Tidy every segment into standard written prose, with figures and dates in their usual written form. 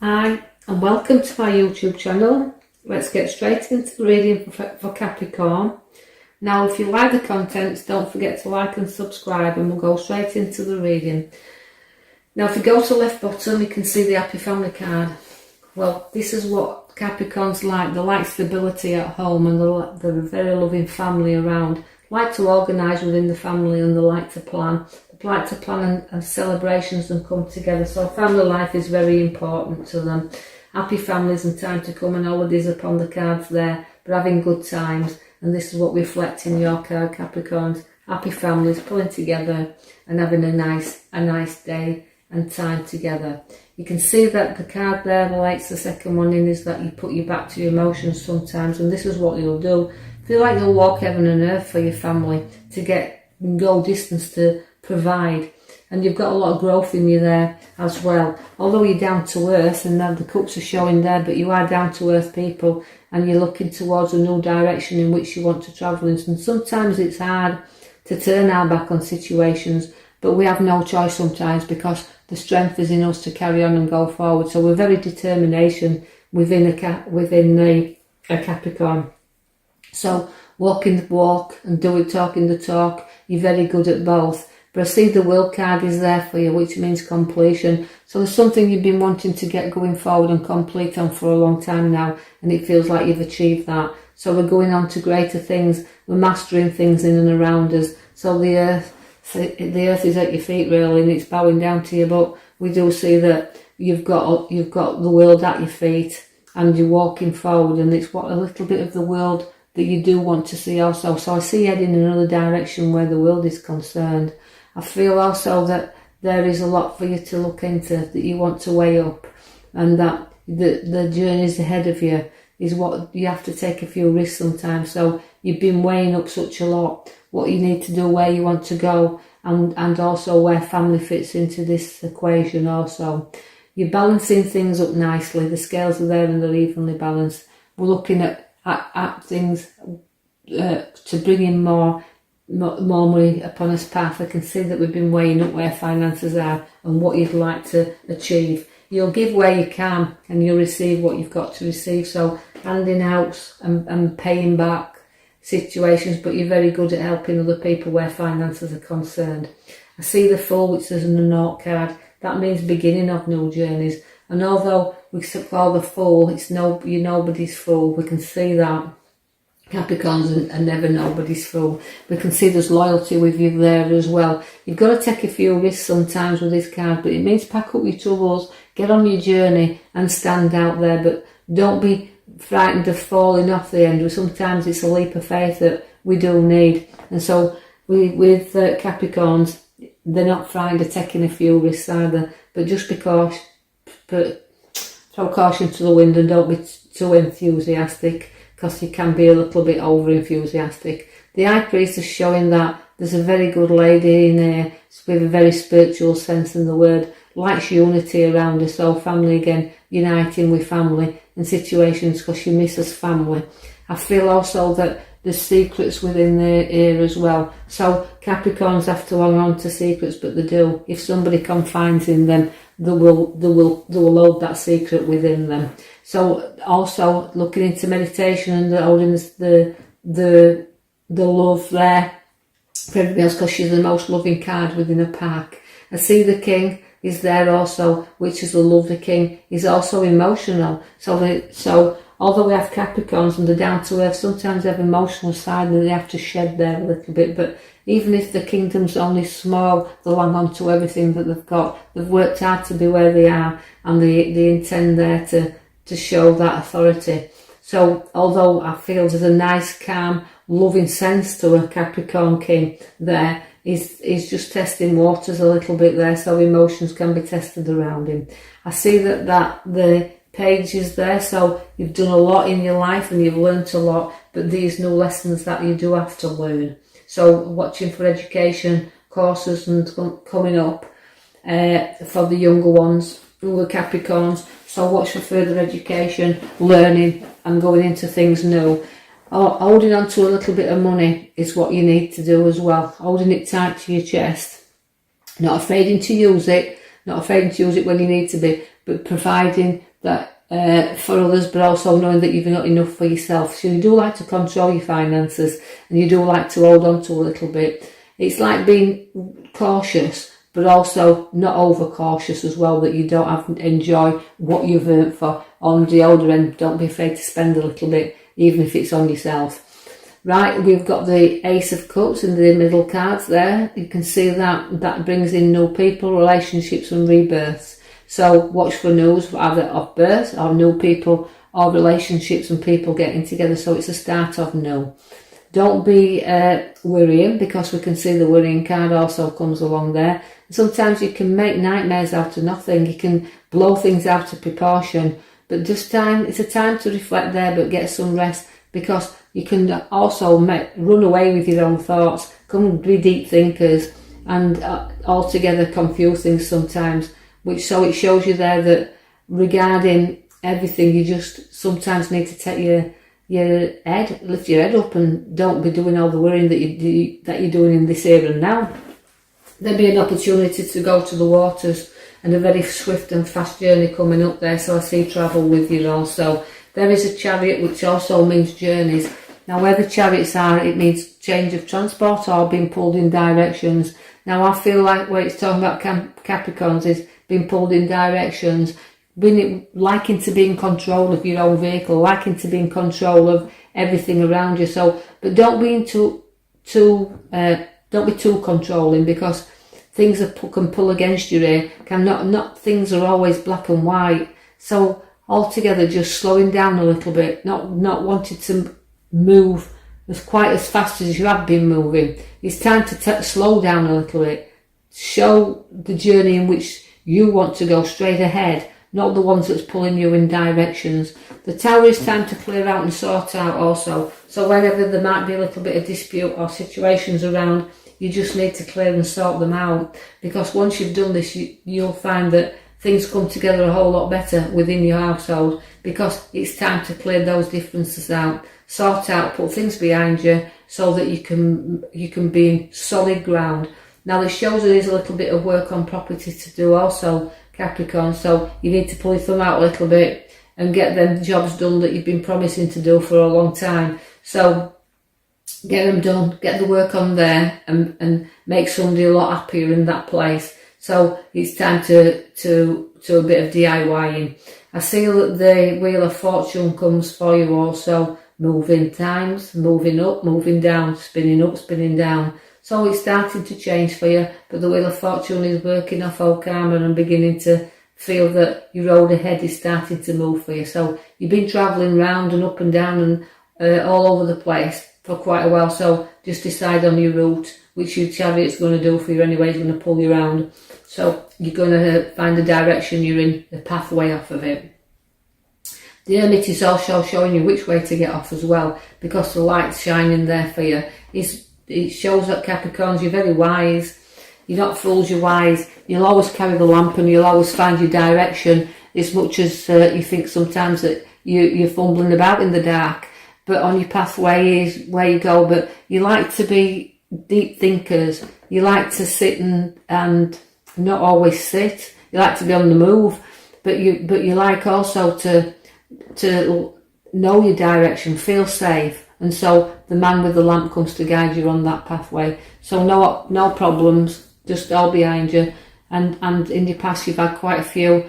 Hi, and welcome to my YouTube channel. Let's get straight into the reading for Capricorn. Now, if you like the contents, don't forget to like and subscribe, and we'll go straight into the reading. Now, if you go to the left bottom, you can see the Happy Family card. Well, this is what Capricorns like. They like stability at home, and they're a very loving family around. Like to organise within the family, and they like to plan. They like to plan and celebrations and come together. So family life is very important to them. Happy families and time to come, and holidays upon the cards there. But having good times, and this is what reflects in your card, Capricorns. Happy families pulling together and having a nice day and time together. You can see that the card there relates the second one in, is that you put you back to your emotions sometimes, and this is what you'll do. Feel like you'll walk heaven and earth for your family to go distance to provide, and you've got a lot of growth in you there as well. Although you're down to earth, and now the cups are showing there, but you are down to earth people, and you're looking towards a new direction in which you want to travel in. And sometimes it's hard to turn our back on situations, but we have no choice sometimes, because the strength is in us to carry on and go forward. So we're very determination within a Capricorn. So walking the walk and talking the talk, you're very good at both. But I see the World card is there for you, which means completion. So there's something you've been wanting to get going forward and complete on for a long time now, and it feels like you've achieved that. So we're going on to greater things. We're mastering things in and around us. So the earth is at your feet really, and it's bowing down to you. But we do see that you've got the world at your feet, and you're walking forward, and it's what a little bit of the world that you do want to see also. So I see you heading in another direction where the world is concerned. I feel also that there is a lot for you to look into, that you want to weigh up, and that the journeys ahead of you is what you have to take a few risks sometimes. So you've been weighing up such a lot, what you need to do, where you want to go, and also where family fits into this equation also. You're balancing things up nicely. The scales are there and they're evenly balanced. We're looking at things to bring in more money upon us path. I can see that we've been weighing up where finances are and what you'd like to achieve. You'll give where you can, and you'll receive what you've got to receive. So handing out and paying back situations, but you're very good at helping other people where finances are concerned. I see the Fool, which is an Naught card. That means beginning of new journeys. And although we call the Fool, you're nobody's fool. We can see that Capricorns are never nobody's fool. We can see there's loyalty with you there as well. You've got to take a few risks sometimes with this card, but it means pack up your troubles, get on your journey and stand out there, but don't be frightened of falling off the end. Sometimes it's a leap of faith that we do need. And so with Capricorns, they're not frightened of taking a few risks either, but just because throw caution to the wind and don't be too enthusiastic, because you can be a little bit over enthusiastic. The High Priest is showing that there's a very good lady in there with a very spiritual sense in the word, likes unity around her. So family again, uniting with family in situations because she misses family. I feel also that there's secrets within their ear as well. So Capricorns have to hang on to secrets, but they do. If somebody confides in them, they will hold that secret within them. So also looking into meditation and holding the love there for everybody else, because she's the most loving card within a pack. I see the King is there also, which is the lovely King. He's also emotional. So although we have Capricorns and they're down to earth, sometimes they have emotional side and they have to shed there a little bit. But even if the kingdom's only small, they'll hang on to everything that they've got. They've worked hard to be where they are, and they intend there to show that authority. So although I feel there's a nice, calm, loving sense to a Capricorn King there, he's just testing waters a little bit there, so emotions can be tested around him. I see that the Page is there, so you've done a lot in your life and you've learnt a lot, but these new lessons that you do have to learn. So watching for education courses and coming up for the younger ones who are Capricorns. So watch for further education, learning and going into things new. Holding on to a little bit of money is what you need to do as well. Holding it tight to your chest. Not afraid to use it when you need to be, but providing that for others, but also knowing that you've not enough for yourself. So you do like to control your finances, and you do like to hold on to a little bit. It's like being cautious, but also not over cautious as well, that you don't enjoy what you've earned for. On the older end, don't be afraid to spend a little bit, even if it's on yourself. Right, we've got the Ace of Cups in the middle cards there. You can see that brings in new people, relationships and rebirths. So watch for news, either of birth or new people or relationships and people getting together. So it's a start of new. Don't be worrying, because we can see the worrying card also comes along there. Sometimes you can make nightmares out of nothing. You can blow things out of proportion. But it's a time to reflect there, but get some rest, because you can also run away with your own thoughts, come be deep thinkers, and altogether confuse things sometimes. So it shows you there that regarding everything, you just sometimes need to take lift your head up, and don't be doing all the worrying that you're doing in this here and now. There'll be an opportunity to go to the waters, and a very swift and fast journey coming up there. So I see travel with you also. There is a chariot, which also means journeys. Now, where the chariots are, it means change of transport or being pulled in directions. Now, I feel like where it's talking about Capricorns is being pulled in directions, liking to be in control of your own vehicle, liking to be in control of everything around you. So, but don't be too controlling, because things can pull against you here. Not things are always black and white. So altogether, just slowing down a little bit, not wanting to move quite as fast as you have been moving. It's time to slow down a little bit. Show the journey in which you want to go straight ahead, not the ones that's pulling you in directions. The Tower is time to clear out and sort out also. So whenever there might be a little bit of dispute or situations around, you just need to clear and sort them out, because once you've done this, you'll find that things come together a whole lot better within your household, because it's time to clear those differences out, sort out, put things behind you, so that you can be in solid ground. Now, this shows there is a little bit of work on property to do also, Capricorn, so you need to pull your thumb out a little bit and get them jobs done that you've been promising to do for a long time. So get them done, get the work on there, and make somebody a lot happier in that place. So it's time to a bit of DIYing. I see that the Wheel of Fortune comes for you also, moving times, moving up, moving down, spinning up, spinning down. So it's starting to change for you, but the Wheel of Fortune is working off old karma and beginning to feel that your road ahead is starting to move for you. So you've been travelling round and up and down and all over the place for quite a while. So just decide on your route, which your chariot's going to do for you anyway. It's going to pull you around. So you're going to find the direction you're in, the pathway off of it. The Hermit is also showing you which way to get off as well, because the light's shining there for you. It shows that Capricorns, you're very wise. You're not fools, you're wise. You'll always carry the lamp and you'll always find your direction, as much as you think sometimes that you're fumbling about in the dark. But on your pathway is where you go. But you like to be deep thinkers. You like to sit and not always sit. You like to be on the move. But you like also to know your direction, feel safe. And so the man with the lamp comes to guide you on that pathway. So no problems, just all behind you. And in your past you've had quite a few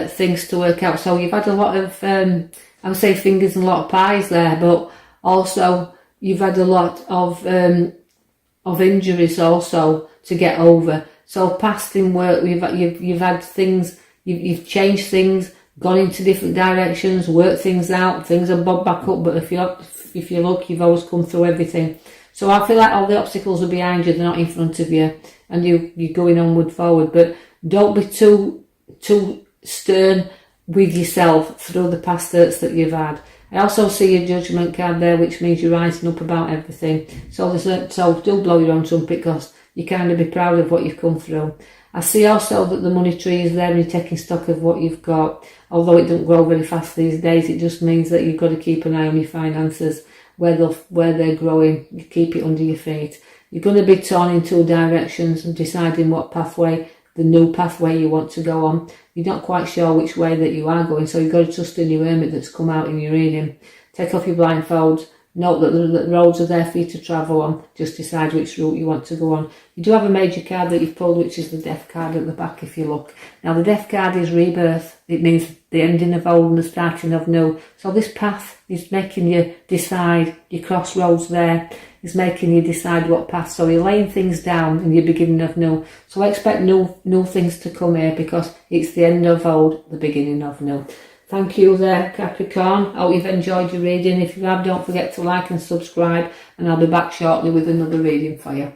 things to work out. So you've had a lot of, I would say, fingers and a lot of pies there, but also you've had a lot of injuries also to get over. So past in work, you've had things, you've changed things, gone into different directions, worked things out, things are bobbed back up, but if you look, you've always come through everything. So I feel like all the obstacles are behind you, they're not in front of you, and you're going onward, forward. But don't be too stern with yourself through the past hurts that you've had. I also see your Judgment card there, which means you're rising up about everything. So do blow your own trumpet, because you kind of be proud of what you've come through. I see also that the money tree is there and you're taking stock of what you've got. Although it doesn't grow very fast these days, it just means that you've got to keep an eye on your finances, where they're growing. You keep it under your feet. You're going to be torn in two directions and deciding what pathway the new pathway you want to go on. You're not quite sure which way that you are going, so you've got to trust in your hermit that's come out in your reading. Take off your blindfold. Note that the roads are there for you to travel on. Just decide which route you want to go on. You do have a major card that you've pulled, which is the Death card at the back if you look. Now the Death card is rebirth. It means the ending of old and the starting of new. So this path is making you decide, your crossroads there is making you decide what path. So you're laying things down and you're beginning of new. So I expect new things to come here because it's the end of old, the beginning of new. Thank you there, Capricorn. I hope you've enjoyed your reading. If you have, don't forget to like and subscribe, and I'll be back shortly with another reading for you.